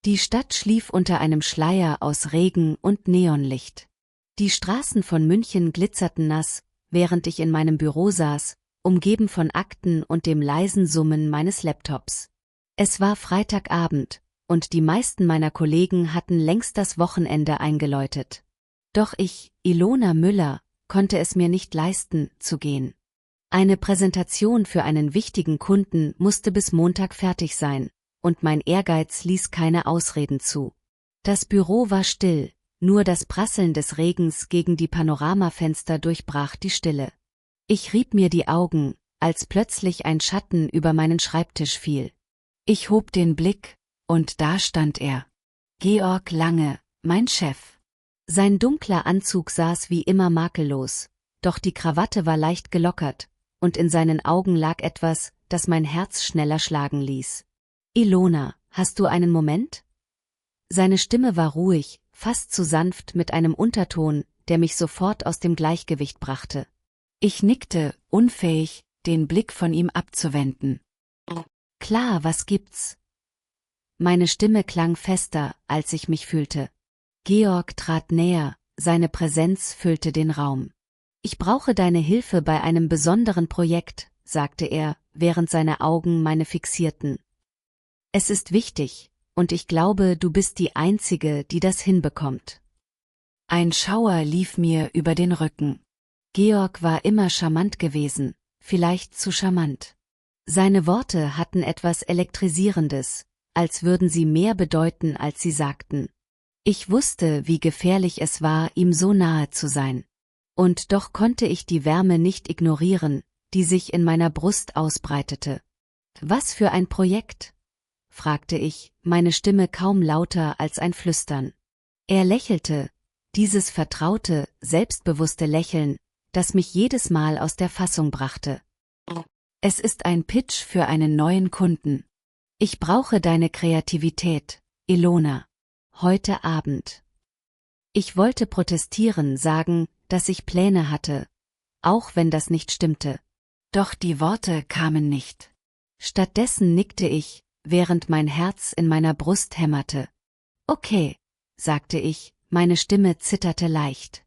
Die Stadt schlief unter einem Schleier aus Regen und Neonlicht. Die Straßen von München glitzerten nass, während ich in meinem Büro saß, umgeben von Akten und dem leisen Summen meines Laptops. Es war Freitagabend, und die meisten meiner Kollegen hatten längst das Wochenende eingeläutet. Doch ich, Ilona Müller, konnte es mir nicht leisten, zu gehen. Eine Präsentation für einen wichtigen Kunden musste bis Montag fertig sein, und mein Ehrgeiz ließ keine Ausreden zu. Das Büro war still, nur das Prasseln des Regens gegen die Panoramafenster durchbrach die Stille. Ich rieb mir die Augen, als plötzlich ein Schatten über meinen Schreibtisch fiel. Ich hob den Blick, und da stand er. Georg Lange, mein Chef. Sein dunkler Anzug saß wie immer makellos, doch die Krawatte war leicht gelockert, und in seinen Augen lag etwas, das mein Herz schneller schlagen ließ. Ilona, hast du einen Moment? Seine Stimme war ruhig, fast zu sanft mit einem Unterton, der mich sofort aus dem Gleichgewicht brachte. Ich nickte, unfähig, den Blick von ihm abzuwenden. Klar, was gibt's? Meine Stimme klang fester, als ich mich fühlte. Georg trat näher, seine Präsenz füllte den Raum. Ich brauche deine Hilfe bei einem besonderen Projekt, sagte er, während seine Augen meine fixierten. Es ist wichtig, und ich glaube, du bist die Einzige, die das hinbekommt. Ein Schauer lief mir über den Rücken. Georg war immer charmant gewesen, vielleicht zu charmant. Seine Worte hatten etwas Elektrisierendes, als würden sie mehr bedeuten, als sie sagten. Ich wusste, wie gefährlich es war, ihm so nahe zu sein. Und doch konnte ich die Wärme nicht ignorieren, die sich in meiner Brust ausbreitete. Was für ein Projekt? Fragte ich, meine Stimme kaum lauter als ein Flüstern. Er lächelte, dieses vertraute, selbstbewusste Lächeln, das mich jedes Mal aus der Fassung brachte. Es ist ein Pitch für einen neuen Kunden. Ich brauche deine Kreativität, Ilona. Heute Abend. Ich wollte protestieren, sagen, dass ich Pläne hatte, auch wenn das nicht stimmte. Doch die Worte kamen nicht. Stattdessen nickte ich, während mein Herz in meiner Brust hämmerte. Okay, sagte ich, meine Stimme zitterte leicht.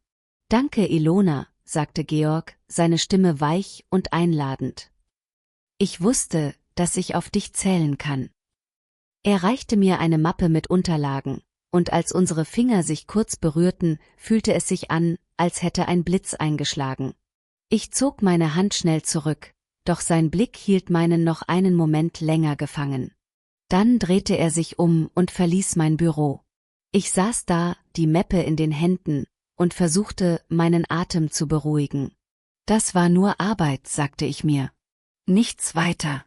Danke, Ilona, sagte Georg, seine Stimme weich und einladend. Ich wusste, dass ich auf dich zählen kann. Er reichte mir eine Mappe mit Unterlagen, und als unsere Finger sich kurz berührten, fühlte es sich an, als hätte ein Blitz eingeschlagen. Ich zog meine Hand schnell zurück, doch sein Blick hielt meinen noch einen Moment länger gefangen. Dann drehte er sich um und verließ mein Büro. Ich saß da, die Mappe in den Händen, und versuchte, meinen Atem zu beruhigen. Das war nur Arbeit, sagte ich mir. Nichts weiter.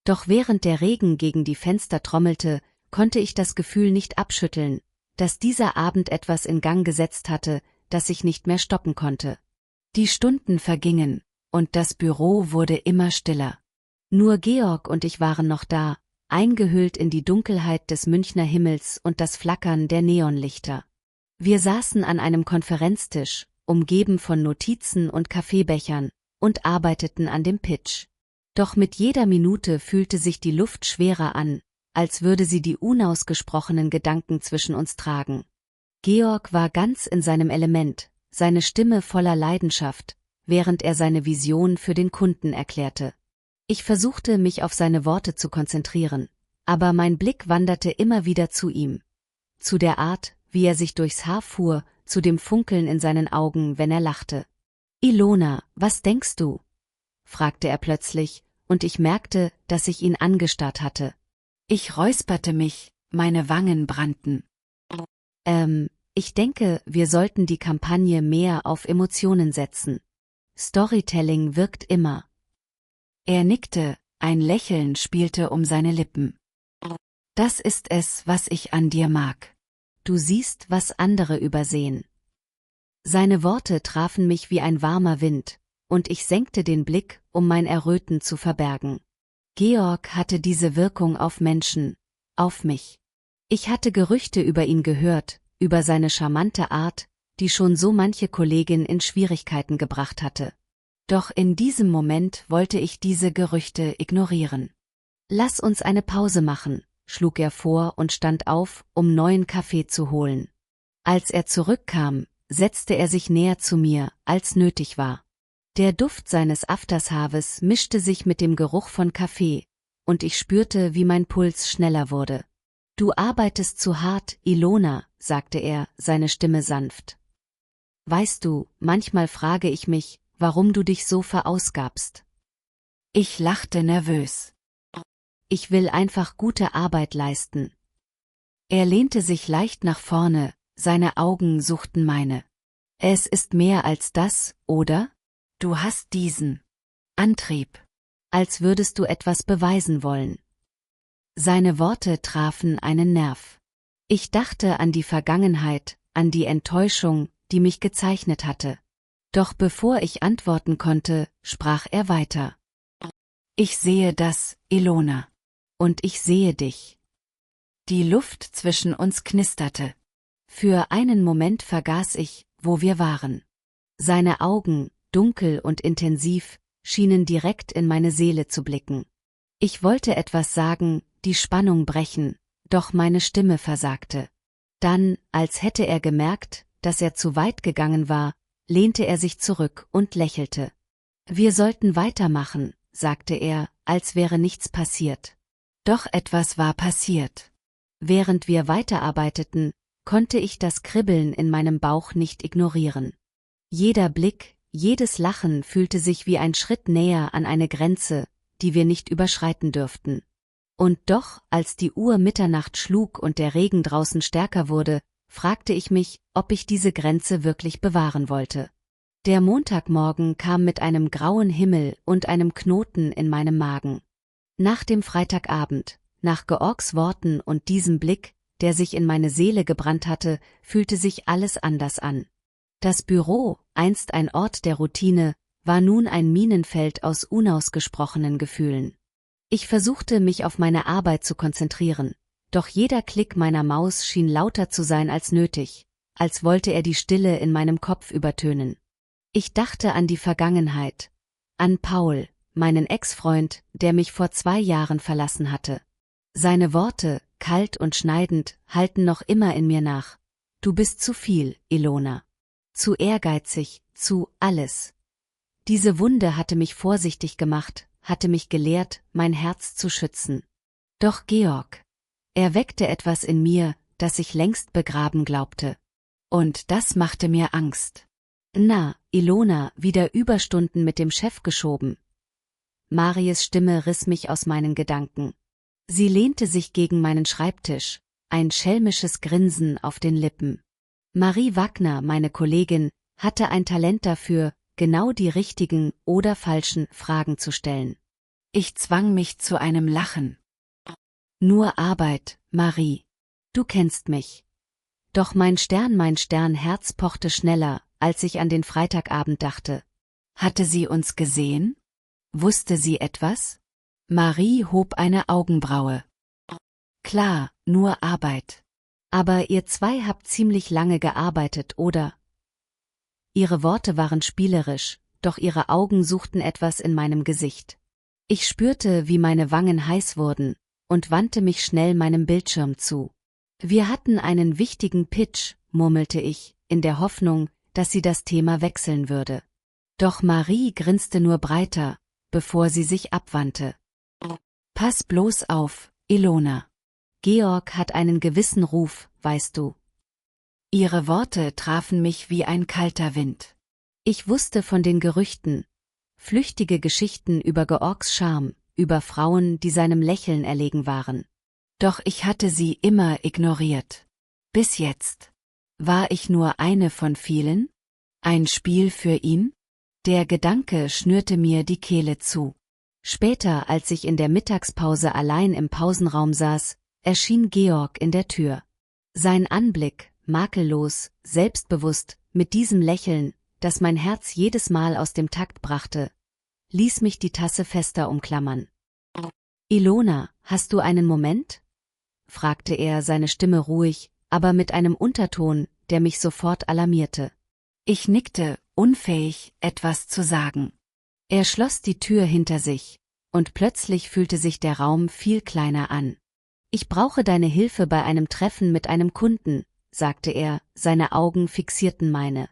Doch während der Regen gegen die Fenster trommelte, konnte ich das Gefühl nicht abschütteln, dass dieser Abend etwas in Gang gesetzt hatte, das ich nicht mehr stoppen konnte. Die Stunden vergingen, und das Büro wurde immer stiller. Nur Georg und ich waren noch da, eingehüllt in die Dunkelheit des Münchner Himmels und das Flackern der Neonlichter. Wir saßen an einem Konferenztisch, umgeben von Notizen und Kaffeebechern, und arbeiteten an dem Pitch. Doch mit jeder Minute fühlte sich die Luft schwerer an, als würde sie die unausgesprochenen Gedanken zwischen uns tragen. Georg war ganz in seinem Element, seine Stimme voller Leidenschaft, während er seine Vision für den Kunden erklärte. Ich versuchte, mich auf seine Worte zu konzentrieren, aber mein Blick wanderte immer wieder zu ihm. Zu der Art, wie er sich durchs Haar fuhr, zu dem Funkeln in seinen Augen, wenn er lachte. »Ilona, was denkst du?« fragte er plötzlich, und ich merkte, dass ich ihn angestarrt hatte. Ich räusperte mich, meine Wangen brannten. Ich denke, wir sollten die Kampagne mehr auf Emotionen setzen. Storytelling wirkt immer. Er nickte, ein Lächeln spielte um seine Lippen. Das ist es, was ich an dir mag. Du siehst, was andere übersehen. Seine Worte trafen mich wie ein warmer Wind, und ich senkte den Blick, um mein Erröten zu verbergen. Georg hatte diese Wirkung auf Menschen, auf mich. Ich hatte Gerüchte über ihn gehört, über seine charmante Art, die schon so manche Kollegin in Schwierigkeiten gebracht hatte. Doch in diesem Moment wollte ich diese Gerüchte ignorieren. »Lass uns eine Pause machen«, schlug er vor und stand auf, um neuen Kaffee zu holen. Als er zurückkam, setzte er sich näher zu mir, als nötig war. Der Duft seines Aftershaves mischte sich mit dem Geruch von Kaffee, und ich spürte, wie mein Puls schneller wurde. »Du arbeitest zu hart, Ilona«, sagte er, seine Stimme sanft. »Weißt du, manchmal frage ich mich, warum du dich so verausgabst.« Ich lachte nervös. »Ich will einfach gute Arbeit leisten.« Er lehnte sich leicht nach vorne, seine Augen suchten meine. »Es ist mehr als das, oder? Du hast diesen Antrieb, als würdest du etwas beweisen wollen.« Seine Worte trafen einen Nerv. Ich dachte an die Vergangenheit, an die Enttäuschung, die mich gezeichnet hatte. Doch bevor ich antworten konnte, sprach er weiter. »Ich sehe das, Ilona. Und ich sehe dich.« Die Luft zwischen uns knisterte. Für einen Moment vergaß ich, wo wir waren. Seine Augen, dunkel und intensiv, schienen direkt in meine Seele zu blicken. Ich wollte etwas sagen, die Spannung brechen, doch meine Stimme versagte. Dann, als hätte er gemerkt, dass er zu weit gegangen war, lehnte er sich zurück und lächelte. »Wir sollten weitermachen«, sagte er, als wäre nichts passiert. Doch etwas war passiert. Während wir weiterarbeiteten, konnte ich das Kribbeln in meinem Bauch nicht ignorieren. Jeder Blick, jedes Lachen fühlte sich wie ein Schritt näher an eine Grenze, die wir nicht überschreiten dürften. Und doch, als die Uhr Mitternacht schlug und der Regen draußen stärker wurde, fragte ich mich, ob ich diese Grenze wirklich bewahren wollte. Der Montagmorgen kam mit einem grauen Himmel und einem Knoten in meinem Magen. Nach dem Freitagabend, nach Georgs Worten und diesem Blick, der sich in meine Seele gebrannt hatte, fühlte sich alles anders an. Das Büro, einst ein Ort der Routine, war nun ein Minenfeld aus unausgesprochenen Gefühlen. Ich versuchte, mich auf meine Arbeit zu konzentrieren, doch jeder Klick meiner Maus schien lauter zu sein als nötig, als wollte er die Stille in meinem Kopf übertönen. Ich dachte an die Vergangenheit, an Paul, meinen Ex-Freund, der mich vor 2 Jahren verlassen hatte. Seine Worte, kalt und schneidend, halten noch immer in mir nach. Du bist zu viel, Ilona. Zu ehrgeizig, zu alles. Diese Wunde hatte mich vorsichtig gemacht, hatte mich gelehrt, mein Herz zu schützen. Doch Georg. Er weckte etwas in mir, das ich längst begraben glaubte. Und das machte mir Angst. Na, Ilona, wieder Überstunden mit dem Chef geschoben. Maries Stimme riss mich aus meinen Gedanken. Sie lehnte sich gegen meinen Schreibtisch, ein schelmisches Grinsen auf den Lippen. Marie Wagner, meine Kollegin, hatte ein Talent dafür, genau die richtigen oder falschen Fragen zu stellen. Ich zwang mich zu einem Lachen. Nur Arbeit, Marie. Du kennst mich. Doch mein Sternherz pochte schneller, als ich an den Freitagabend dachte. Hatte sie uns gesehen? Wusste sie etwas? Marie hob eine Augenbraue. Klar, nur Arbeit. Aber ihr zwei habt ziemlich lange gearbeitet, oder? Ihre Worte waren spielerisch, doch ihre Augen suchten etwas in meinem Gesicht. Ich spürte, wie meine Wangen heiß wurden, und wandte mich schnell meinem Bildschirm zu. Wir hatten einen wichtigen Pitch, murmelte ich, in der Hoffnung, dass sie das Thema wechseln würde. Doch Marie grinste nur breiter, bevor sie sich abwandte. Pass bloß auf, Ilona. Georg hat einen gewissen Ruf, weißt du. Ihre Worte trafen mich wie ein kalter Wind. Ich wusste von den Gerüchten, flüchtige Geschichten über Georgs Charme, über Frauen, die seinem Lächeln erlegen waren. Doch ich hatte sie immer ignoriert. Bis jetzt. War ich nur eine von vielen? Ein Spiel für ihn? Der Gedanke schnürte mir die Kehle zu. Später, als ich in der Mittagspause allein im Pausenraum saß, erschien Georg in der Tür. Sein Anblick, makellos, selbstbewusst, mit diesem Lächeln, das mein Herz jedes Mal aus dem Takt brachte, ließ mich die Tasse fester umklammern. Ilona, hast du einen Moment? Fragte er, seine Stimme ruhig, aber mit einem Unterton, der mich sofort alarmierte. Ich nickte, unfähig, etwas zu sagen. Er schloss die Tür hinter sich, und plötzlich fühlte sich der Raum viel kleiner an. Ich brauche deine Hilfe bei einem Treffen mit einem Kunden, sagte er, seine Augen fixierten meine.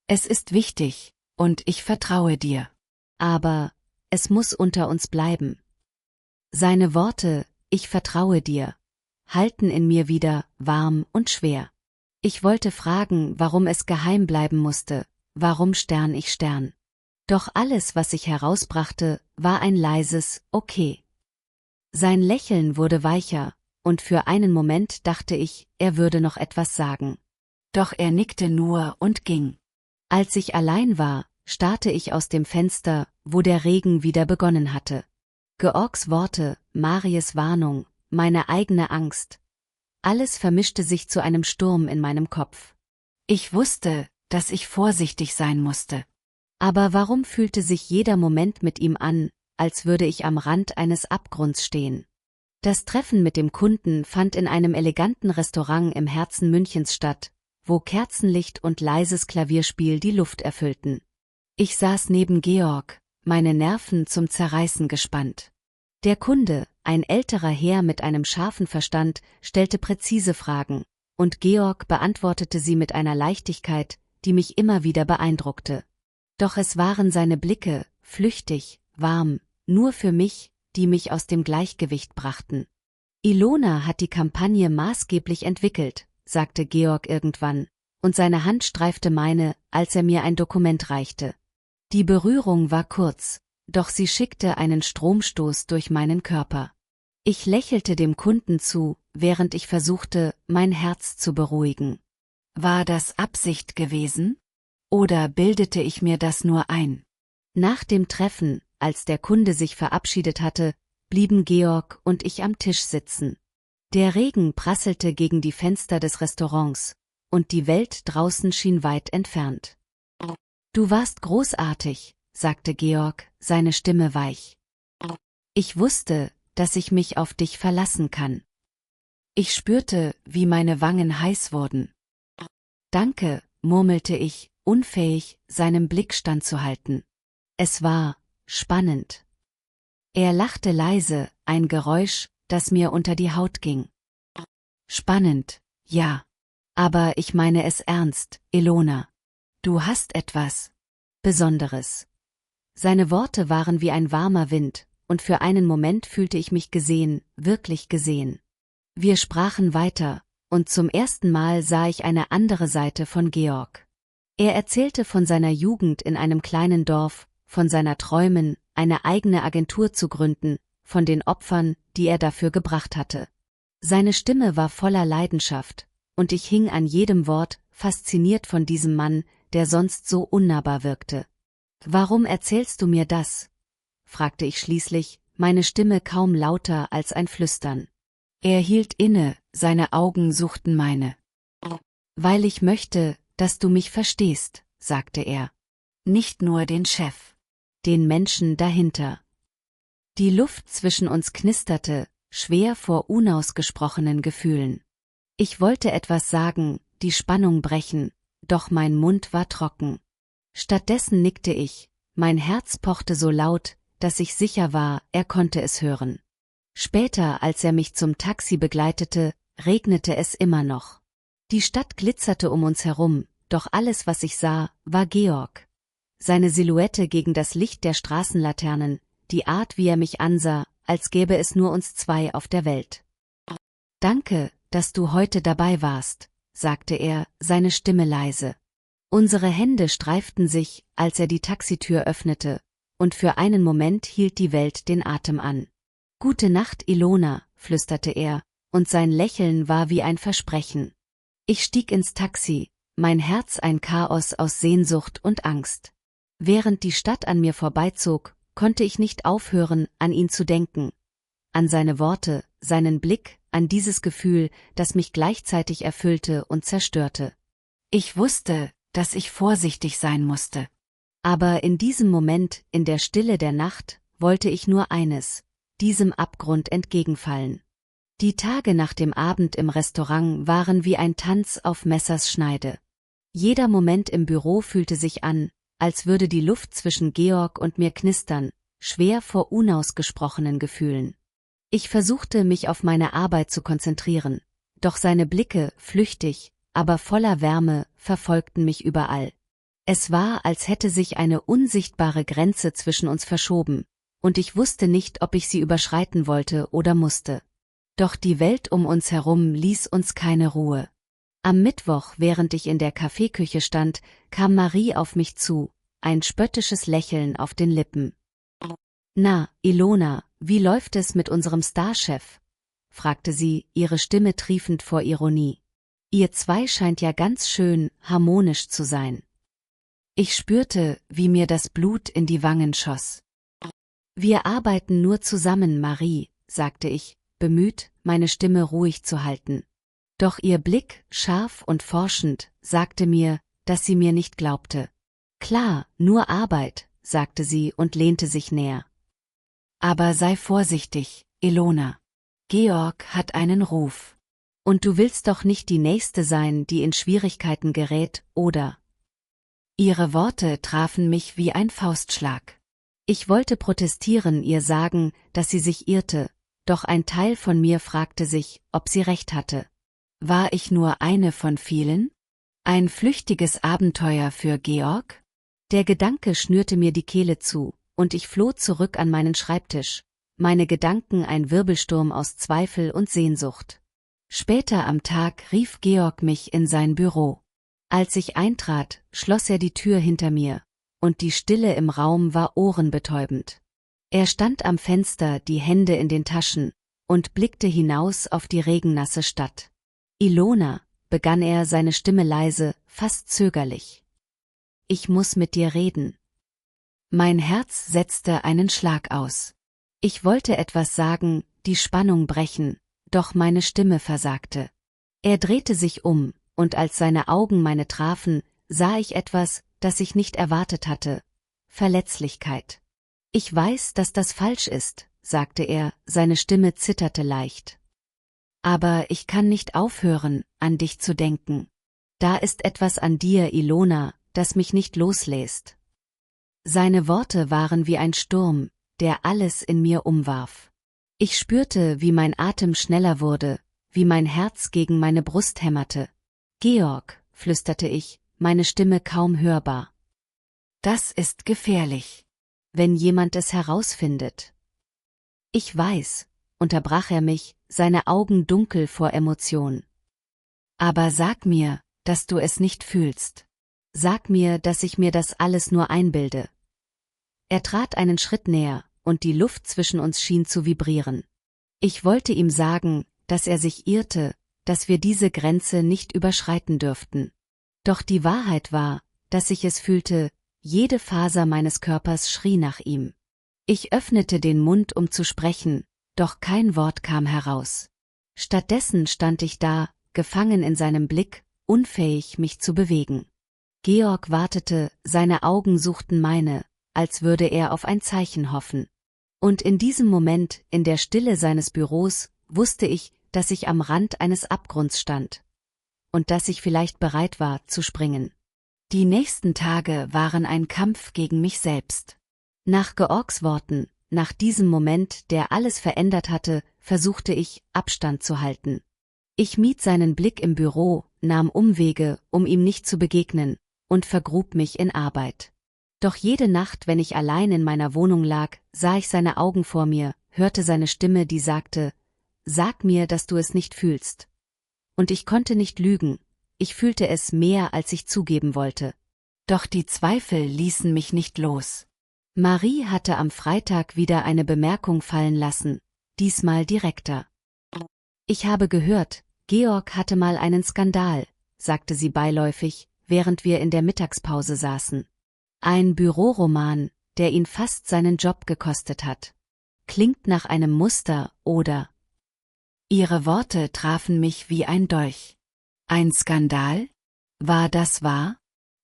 Es ist wichtig, und ich vertraue dir. Aber es muss unter uns bleiben. Seine Worte, ich vertraue dir, halten in mir wieder warm und schwer. Ich wollte fragen, warum es geheim bleiben musste, warum Stern ich Stern. Doch alles, was ich herausbrachte, war ein leises Okay. Sein Lächeln wurde weicher, und für einen Moment dachte ich, er würde noch etwas sagen. Doch er nickte nur und ging. Als ich allein war, starrte ich aus dem Fenster, wo der Regen wieder begonnen hatte. Georgs Worte, Maries Warnung, meine eigene Angst. Alles vermischte sich zu einem Sturm in meinem Kopf. Ich wusste, dass ich vorsichtig sein musste. Aber warum fühlte sich jeder Moment mit ihm an, als würde ich am Rand eines Abgrunds stehen? Das Treffen mit dem Kunden fand in einem eleganten Restaurant im Herzen Münchens statt, wo Kerzenlicht und leises Klavierspiel die Luft erfüllten. Ich saß neben Georg, meine Nerven zum Zerreißen gespannt. Der Kunde, ein älterer Herr mit einem scharfen Verstand, stellte präzise Fragen, und Georg beantwortete sie mit einer Leichtigkeit, die mich immer wieder beeindruckte. Doch es waren seine Blicke, flüchtig, warm, nur für mich, die mich aus dem Gleichgewicht brachten. Ilona hat die Kampagne maßgeblich entwickelt, sagte Georg irgendwann, und seine Hand streifte meine, als er mir ein Dokument reichte. Die Berührung war kurz, doch sie schickte einen Stromstoß durch meinen Körper. Ich lächelte dem Kunden zu, während ich versuchte, mein Herz zu beruhigen. War das Absicht gewesen? Oder bildete ich mir das nur ein? Nach dem Treffen, als der Kunde sich verabschiedet hatte, blieben Georg und ich am Tisch sitzen. Der Regen prasselte gegen die Fenster des Restaurants, und die Welt draußen schien weit entfernt. Du warst großartig, sagte Georg, seine Stimme weich. Ich wusste, dass ich mich auf dich verlassen kann. Ich spürte, wie meine Wangen heiß wurden. Danke, murmelte ich, unfähig, seinem Blick standzuhalten. Es war spannend. Er lachte leise, ein Geräusch, das mir unter die Haut ging. Spannend, ja. Aber ich meine es ernst, Ilona. Du hast etwas Besonderes. Seine Worte waren wie ein warmer Wind, und für einen Moment fühlte ich mich gesehen, wirklich gesehen. Wir sprachen weiter, und zum ersten Mal sah ich eine andere Seite von Georg. Er erzählte von seiner Jugend in einem kleinen Dorf, von seiner Träumen, eine eigene Agentur zu gründen, von den Opfern, die er dafür gebracht hatte. Seine Stimme war voller Leidenschaft, und ich hing an jedem Wort, fasziniert von diesem Mann, der sonst so unnahbar wirkte. »Warum erzählst du mir das?« fragte ich schließlich, meine Stimme kaum lauter als ein Flüstern. Er hielt inne, seine Augen suchten meine. »Weil ich möchte, dass du mich verstehst«, sagte er. »Nicht nur den Chef. Den Menschen dahinter.« Die Luft zwischen uns knisterte, schwer vor unausgesprochenen Gefühlen. Ich wollte etwas sagen, die Spannung brechen, doch mein Mund war trocken. Stattdessen nickte ich, mein Herz pochte so laut, dass ich sicher war, er konnte es hören. Später, als er mich zum Taxi begleitete, regnete es immer noch. Die Stadt glitzerte um uns herum, doch alles, was ich sah, war Georg. Seine Silhouette gegen das Licht der Straßenlaternen, die Art, wie er mich ansah, als gäbe es nur uns zwei auf der Welt. »Danke, dass du heute dabei warst«, sagte er, seine Stimme leise. Unsere Hände streiften sich, als er die Taxitür öffnete, und für einen Moment hielt die Welt den Atem an. »Gute Nacht, Ilona«, flüsterte er, und sein Lächeln war wie ein Versprechen. Ich stieg ins Taxi, mein Herz ein Chaos aus Sehnsucht und Angst. Während die Stadt an mir vorbeizog, konnte ich nicht aufhören, an ihn zu denken. An seine Worte, seinen Blick, an dieses Gefühl, das mich gleichzeitig erfüllte und zerstörte. Ich wusste, dass ich vorsichtig sein musste. Aber in diesem Moment, in der Stille der Nacht, wollte ich nur eines: diesem Abgrund entgegenfallen. Die Tage nach dem Abend im Restaurant waren wie ein Tanz auf Messers Schneide. Jeder Moment im Büro fühlte sich an, als würde die Luft zwischen Georg und mir knistern, schwer vor unausgesprochenen Gefühlen. Ich versuchte, mich auf meine Arbeit zu konzentrieren, doch seine Blicke, flüchtig, aber voller Wärme, verfolgten mich überall. Es war, als hätte sich eine unsichtbare Grenze zwischen uns verschoben, und ich wusste nicht, ob ich sie überschreiten wollte oder musste. Doch die Welt um uns herum ließ uns keine Ruhe. Am Mittwoch, während ich in der Kaffeeküche stand, kam Marie auf mich zu, ein spöttisches Lächeln auf den Lippen. »Na, Ilona, wie läuft es mit unserem Starchef?« fragte sie, ihre Stimme triefend vor Ironie. »Ihr zwei scheint ja ganz schön harmonisch zu sein.« Ich spürte, wie mir das Blut in die Wangen schoss. »Wir arbeiten nur zusammen, Marie«, sagte ich, bemüht, meine Stimme ruhig zu halten. Doch ihr Blick, scharf und forschend, sagte mir, dass sie mir nicht glaubte. »Klar, nur Arbeit«, sagte sie und lehnte sich näher. »Aber sei vorsichtig, Ilona. Georg hat einen Ruf. Und du willst doch nicht die Nächste sein, die in Schwierigkeiten gerät, oder?« Ihre Worte trafen mich wie ein Faustschlag. Ich wollte protestieren, ihr sagen, dass sie sich irrte, doch ein Teil von mir fragte sich, ob sie recht hatte. War ich nur eine von vielen? Ein flüchtiges Abenteuer für Georg? Der Gedanke schnürte mir die Kehle zu, und ich floh zurück an meinen Schreibtisch, meine Gedanken ein Wirbelsturm aus Zweifel und Sehnsucht. Später am Tag rief Georg mich in sein Büro. Als ich eintrat, schloss er die Tür hinter mir, und die Stille im Raum war ohrenbetäubend. Er stand am Fenster, die Hände in den Taschen, und blickte hinaus auf die regennasse Stadt. »Ilona«, begann er, seine Stimme leise, fast zögerlich. »Ich muss mit dir reden.« Mein Herz setzte einen Schlag aus. Ich wollte etwas sagen, die Spannung brechen, doch meine Stimme versagte. Er drehte sich um, und als seine Augen meine trafen, sah ich etwas, das ich nicht erwartet hatte: Verletzlichkeit. »Ich weiß, dass das falsch ist«, sagte er, seine Stimme zitterte leicht. »Aber ich kann nicht aufhören, an dich zu denken. Da ist etwas an dir, Ilona, das mich nicht loslässt.« Seine Worte waren wie ein Sturm, der alles in mir umwarf. Ich spürte, wie mein Atem schneller wurde, wie mein Herz gegen meine Brust hämmerte. »Georg«, flüsterte ich, meine Stimme kaum hörbar. »Das ist gefährlich, wenn jemand es herausfindet.« »Ich weiß«, unterbrach er mich, seine Augen dunkel vor Emotion. »Aber sag mir, dass du es nicht fühlst. Sag mir, dass ich mir das alles nur einbilde.« Er trat einen Schritt näher, und die Luft zwischen uns schien zu vibrieren. Ich wollte ihm sagen, dass er sich irrte, dass wir diese Grenze nicht überschreiten dürften. Doch die Wahrheit war, dass ich es fühlte, jede Faser meines Körpers schrie nach ihm. Ich öffnete den Mund, um zu sprechen, doch kein Wort kam heraus. Stattdessen stand ich da, gefangen in seinem Blick, unfähig, mich zu bewegen. Georg wartete, seine Augen suchten meine, als würde er auf ein Zeichen hoffen. Und in diesem Moment, in der Stille seines Büros, wusste ich, dass ich am Rand eines Abgrunds stand. Und dass ich vielleicht bereit war, zu springen. Die nächsten Tage waren ein Kampf gegen mich selbst. Nach Georgs Worten, nach diesem Moment, der alles verändert hatte, versuchte ich, Abstand zu halten. Ich mied seinen Blick im Büro, nahm Umwege, um ihm nicht zu begegnen, und vergrub mich in Arbeit. Doch jede Nacht, wenn ich allein in meiner Wohnung lag, sah ich seine Augen vor mir, hörte seine Stimme, die sagte: »Sag mir, dass du es nicht fühlst.« Und ich konnte nicht lügen, ich fühlte es mehr, als ich zugeben wollte. Doch die Zweifel ließen mich nicht los. Marie hatte am Freitag wieder eine Bemerkung fallen lassen, diesmal direkter. »Ich habe gehört, Georg hatte mal einen Skandal«, sagte sie beiläufig, während wir in der Mittagspause saßen. »Ein Büroroman, der ihn fast seinen Job gekostet hat. Klingt nach einem Muster, oder?« Ihre Worte trafen mich wie ein Dolch. Ein Skandal? War das wahr?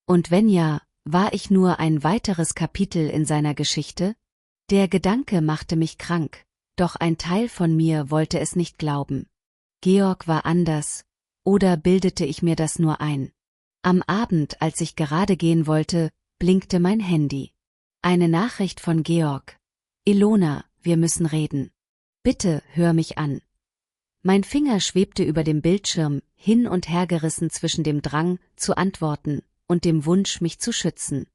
Und wenn ja, war ich nur ein weiteres Kapitel in seiner Geschichte? Der Gedanke machte mich krank, doch ein Teil von mir wollte es nicht glauben. Georg war anders, oder bildete ich mir das nur ein? Am Abend, als ich gerade gehen wollte, blinkte mein Handy. Eine Nachricht von Georg. »Ilona, wir müssen reden. Bitte, hör mich an. Mein Finger schwebte über dem Bildschirm, hin und her gerissen zwischen dem Drang, zu antworten, und dem Wunsch, mich zu schützen.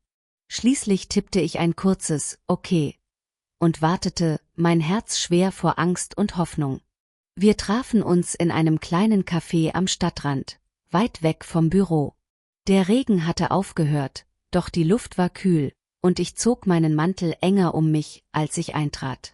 Schließlich tippte ich ein kurzes Okay und wartete, mein Herz schwer vor Angst und Hoffnung. Wir trafen uns in einem kleinen Café am Stadtrand, weit weg vom Büro. Der Regen hatte aufgehört, doch die Luft war kühl, und ich zog meinen Mantel enger um mich, als ich eintrat.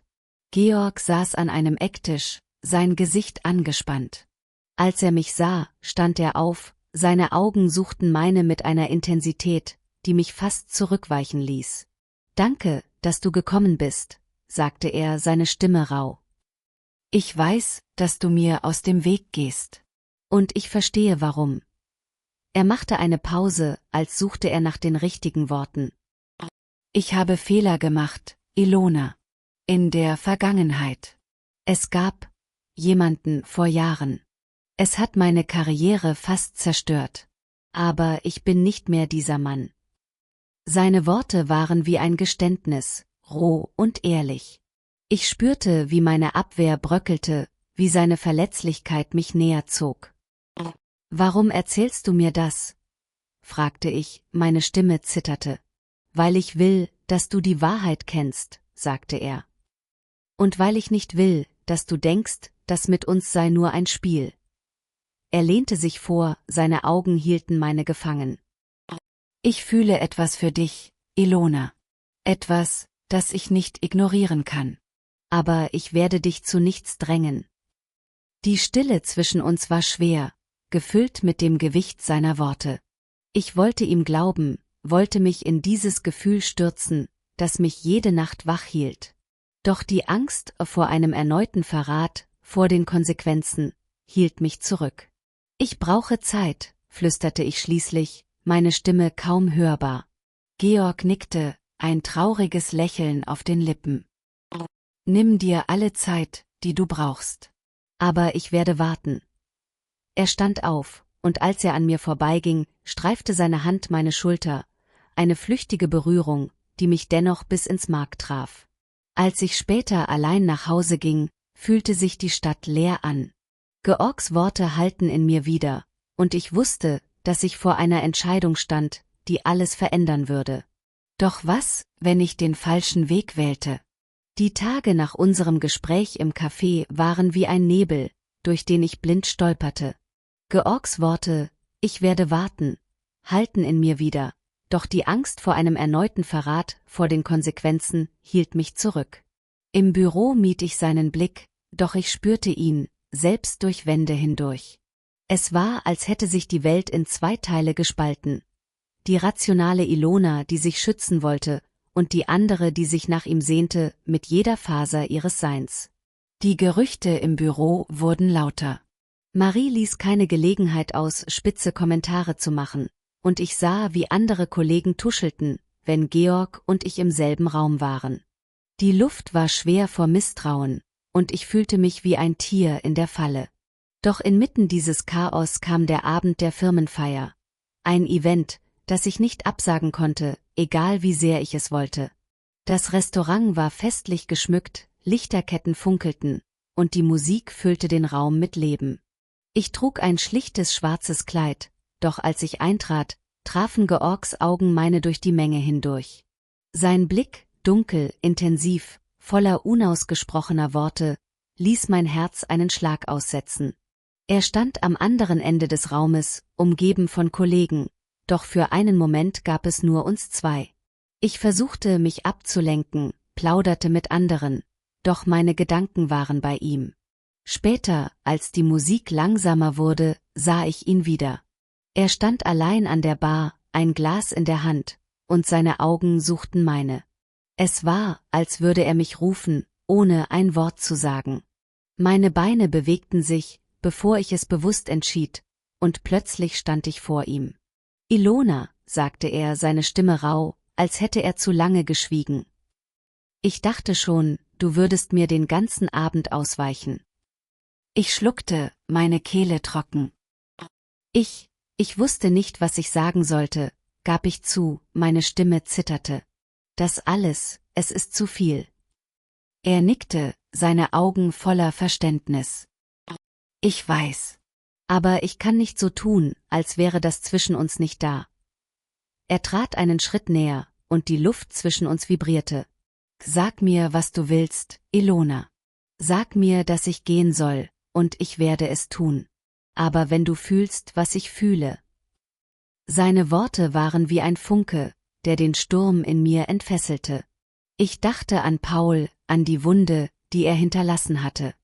Georg saß an einem Ecktisch, sein Gesicht angespannt. Als er mich sah, stand er auf, seine Augen suchten meine mit einer Intensität, die mich fast zurückweichen ließ. »Danke, dass du gekommen bist«, sagte er, seine Stimme rau. »Ich weiß, dass du mir aus dem Weg gehst. Und ich verstehe warum.« Er machte eine Pause, als suchte er nach den richtigen Worten. »Ich habe Fehler gemacht, Ilona. In der Vergangenheit. Es gab jemanden vor Jahren. Es hat meine Karriere fast zerstört. Aber ich bin nicht mehr dieser Mann.« Seine Worte waren wie ein Geständnis, roh und ehrlich. Ich spürte, wie meine Abwehr bröckelte, wie seine Verletzlichkeit mich näher zog. »Warum erzählst du mir das?« fragte ich, meine Stimme zitterte. »Weil ich will, dass du die Wahrheit kennst«, sagte er. »Und weil ich nicht will, dass du denkst, das mit uns sei nur ein Spiel.« Er lehnte sich vor, seine Augen hielten meine gefangen. »Ich fühle etwas für dich, Ilona. Etwas, das ich nicht ignorieren kann. Aber ich werde dich zu nichts drängen.« Die Stille zwischen uns war schwer, gefüllt mit dem Gewicht seiner Worte. Ich wollte ihm glauben, wollte mich in dieses Gefühl stürzen, das mich jede Nacht wach hielt. Doch die Angst vor einem erneuten Verrat, vor den Konsequenzen, hielt mich zurück. »Ich brauche Zeit«, flüsterte ich schließlich, meine Stimme kaum hörbar. Georg nickte, ein trauriges Lächeln auf den Lippen. »Nimm dir alle Zeit, die du brauchst. Aber ich werde warten.« Er stand auf, und als er an mir vorbeiging, streifte seine Hand meine Schulter, eine flüchtige Berührung, die mich dennoch bis ins Mark traf. Als ich später allein nach Hause ging, fühlte sich die Stadt leer an. Georgs Worte hallten in mir wieder, und ich wusste, dass ich vor einer Entscheidung stand, die alles verändern würde. Doch was, wenn ich den falschen Weg wählte? Die Tage nach unserem Gespräch im Café waren wie ein Nebel, durch den ich blind stolperte. Georgs Worte, ich werde warten, hallten in mir wieder, doch die Angst vor einem erneuten Verrat, vor den Konsequenzen, hielt mich zurück. Im Büro mied ich seinen Blick, doch ich spürte ihn, selbst durch Wände hindurch. Es war, als hätte sich die Welt in zwei Teile gespalten. Die rationale Ilona, die sich schützen wollte, und die andere, die sich nach ihm sehnte, mit jeder Faser ihres Seins. Die Gerüchte im Büro wurden lauter. Marie ließ keine Gelegenheit aus, spitze Kommentare zu machen, und ich sah, wie andere Kollegen tuschelten, wenn Georg und ich im selben Raum waren. Die Luft war schwer vor Misstrauen, und ich fühlte mich wie ein Tier in der Falle. Doch inmitten dieses Chaos kam der Abend der Firmenfeier. Ein Event, das ich nicht absagen konnte, egal wie sehr ich es wollte. Das Restaurant war festlich geschmückt, Lichterketten funkelten, und die Musik füllte den Raum mit Leben. Ich trug ein schlichtes schwarzes Kleid, doch als ich eintrat, trafen Georgs Augen meine durch die Menge hindurch. Sein Blick, dunkel, intensiv, voller unausgesprochener Worte, ließ mein Herz einen Schlag aussetzen. Er stand am anderen Ende des Raumes, umgeben von Kollegen, doch für einen Moment gab es nur uns zwei. Ich versuchte, mich abzulenken, plauderte mit anderen, doch meine Gedanken waren bei ihm. Später, als die Musik langsamer wurde, sah ich ihn wieder. Er stand allein an der Bar, ein Glas in der Hand, und seine Augen suchten meine. Es war, als würde er mich rufen, ohne ein Wort zu sagen. Meine Beine bewegten sich, bevor ich es bewusst entschied, und plötzlich stand ich vor ihm. »Ilona«, sagte er, seine Stimme rau, als hätte er zu lange geschwiegen. »Ich dachte schon, du würdest mir den ganzen Abend ausweichen.« Ich schluckte, meine Kehle trocken. Ich wusste nicht, was ich sagen sollte, gab ich zu, meine Stimme zitterte. »Das alles, es ist zu viel.« Er nickte, seine Augen voller Verständnis. Ich weiß. Aber ich kann nicht so tun, als wäre das zwischen uns nicht da. Er trat einen Schritt näher, und die Luft zwischen uns vibrierte. Sag mir, was du willst, Ilona. Sag mir, dass ich gehen soll, und ich werde es tun. Aber wenn du fühlst, was ich fühle. Seine Worte waren wie ein Funke, der den Sturm in mir entfesselte. Ich dachte an Paul, an die Wunde, die er hinterlassen hatte.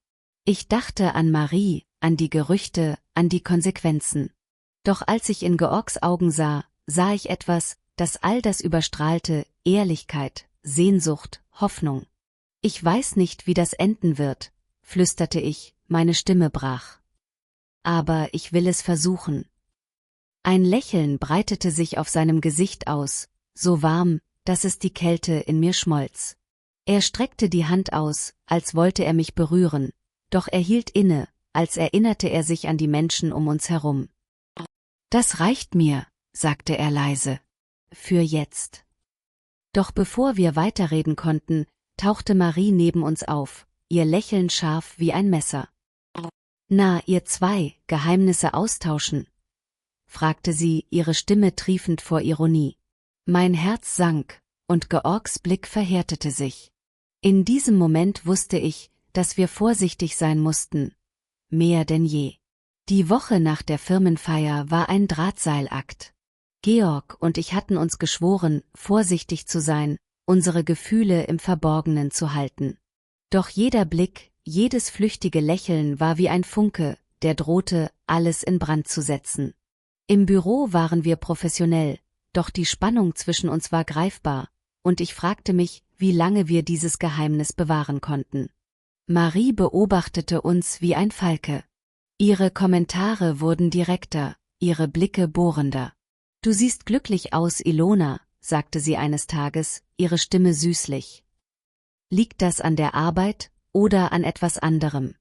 Ich dachte an Marie, an die Gerüchte, an die Konsequenzen. Doch als ich in Georgs Augen sah ich etwas, das all das überstrahlte: Ehrlichkeit, Sehnsucht, Hoffnung. Ich weiß nicht, wie das enden wird, flüsterte ich, meine Stimme brach. Aber ich will es versuchen. Ein Lächeln breitete sich auf seinem Gesicht aus, so warm, dass es die Kälte in mir schmolz. Er streckte die Hand aus, als wollte er mich berühren, doch er hielt inne, als erinnerte er sich an die Menschen um uns herum. Das reicht mir, sagte er leise. Für jetzt. Doch bevor wir weiterreden konnten, tauchte Marie neben uns auf, ihr Lächeln scharf wie ein Messer. »Na, ihr zwei, Geheimnisse austauschen?« fragte sie, ihre Stimme triefend vor Ironie. Mein Herz sank, und Georgs Blick verhärtete sich. In diesem Moment wusste ich, dass wir vorsichtig sein mussten. Mehr denn je. Die Woche nach der Firmenfeier war ein Drahtseilakt. Georg und ich hatten uns geschworen, vorsichtig zu sein, unsere Gefühle im Verborgenen zu halten. Doch jeder Blick, jedes flüchtige Lächeln war wie ein Funke, der drohte, alles in Brand zu setzen. Im Büro waren wir professionell, doch die Spannung zwischen uns war greifbar, und ich fragte mich, wie lange wir dieses Geheimnis bewahren konnten. Marie beobachtete uns wie ein Falke. Ihre Kommentare wurden direkter, ihre Blicke bohrender. »Du siehst glücklich aus, Ilona«, sagte sie eines Tages, ihre Stimme süßlich. »Liegt das an der Arbeit oder an etwas anderem?«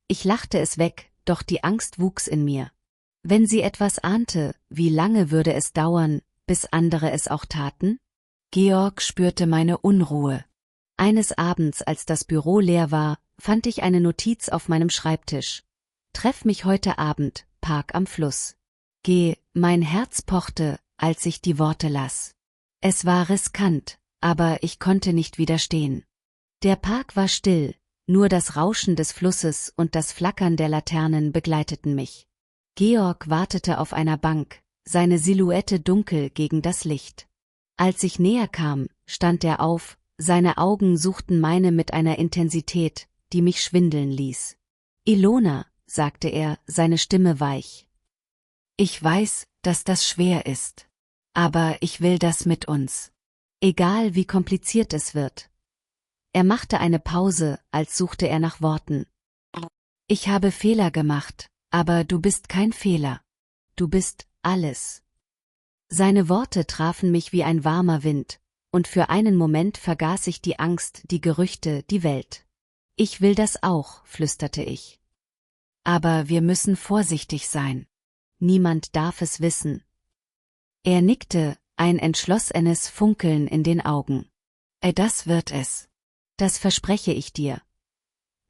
Ich lachte es weg, doch die Angst wuchs in mir. Wenn sie etwas ahnte, wie lange würde es dauern, bis andere es auch taten? Georg spürte meine Unruhe. Eines Abends, als das Büro leer war, fand ich eine Notiz auf meinem Schreibtisch. »Treff mich heute Abend, Park am Fluss.« Geh, mein Herz pochte, als ich die Worte las. Es war riskant, aber ich konnte nicht widerstehen. Der Park war still, nur das Rauschen des Flusses und das Flackern der Laternen begleiteten mich. Georg wartete auf einer Bank, seine Silhouette dunkel gegen das Licht. Als ich näher kam, stand er auf, seine Augen suchten meine mit einer Intensität, die mich schwindeln ließ. »Ilona«, sagte er, seine Stimme weich. »Ich weiß, dass das schwer ist. Aber ich will das mit uns. Egal wie kompliziert es wird.« Er machte eine Pause, als suchte er nach Worten. »Ich habe Fehler gemacht, aber du bist kein Fehler. Du bist alles.« Seine Worte trafen mich wie ein warmer Wind, und für einen Moment vergaß ich die Angst, die Gerüchte, die Welt. »Ich will das auch«, flüsterte ich. »Aber wir müssen vorsichtig sein. Niemand darf es wissen.« Er nickte, ein entschlossenes Funkeln in den Augen. Das wird es. Das verspreche ich dir.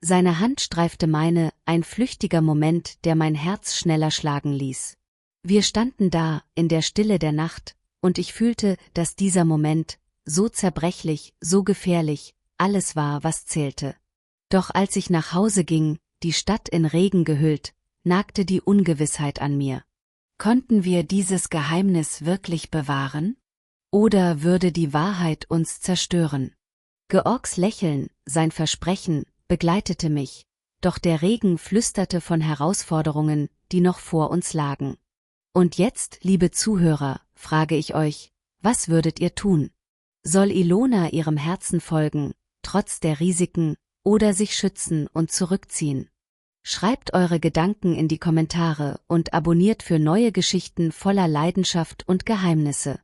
Seine Hand streifte meine, ein flüchtiger Moment, der mein Herz schneller schlagen ließ. Wir standen da, in der Stille der Nacht, und ich fühlte, dass dieser Moment, so zerbrechlich, so gefährlich, alles war, was zählte. Doch als ich nach Hause ging, die Stadt in Regen gehüllt, nagte die Ungewissheit an mir. Konnten wir dieses Geheimnis wirklich bewahren? Oder würde die Wahrheit uns zerstören? Georgs Lächeln, sein Versprechen, begleitete mich, doch der Regen flüsterte von Herausforderungen, die noch vor uns lagen. Und jetzt, liebe Zuhörer, frage ich euch, was würdet ihr tun? Soll Ilona ihrem Herzen folgen, trotz der Risiken, oder sich schützen und zurückziehen? Schreibt eure Gedanken in die Kommentare und abonniert für neue Geschichten voller Leidenschaft und Geheimnisse.